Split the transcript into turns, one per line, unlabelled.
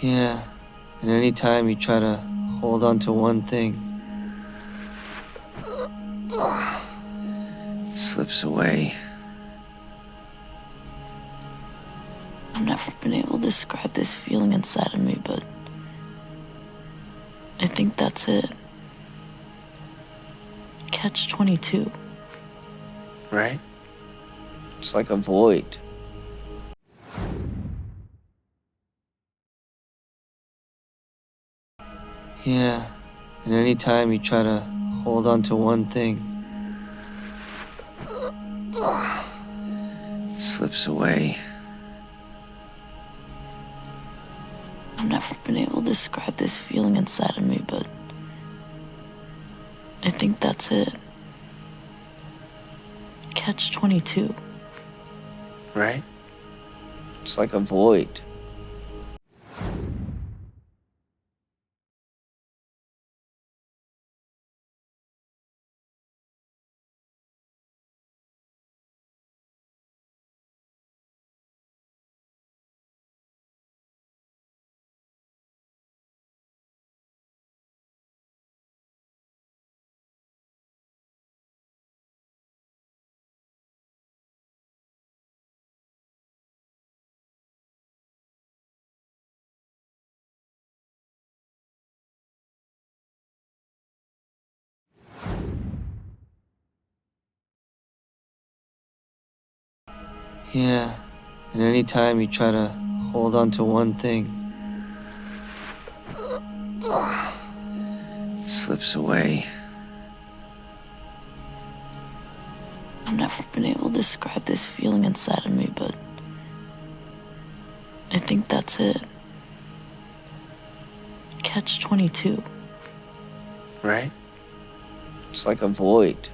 Yeah, and anytime you try to hold on to one thing, it slips away.
I've never been able to describe this feeling inside of me, but I think that's it. Catch 22.
Right? It's like a void. Yeah, and anytime you try to hold on to one thing, it slips away.
I've never been able to describe this feeling inside of me, but I think that's it. Catch 22.
Right? It's like a void. Yeah, and anytime you try to hold on to one thing, it slips away.
I've never been able to describe this feeling inside of me, but I think that's it. Catch 22.
Right? It's like a void.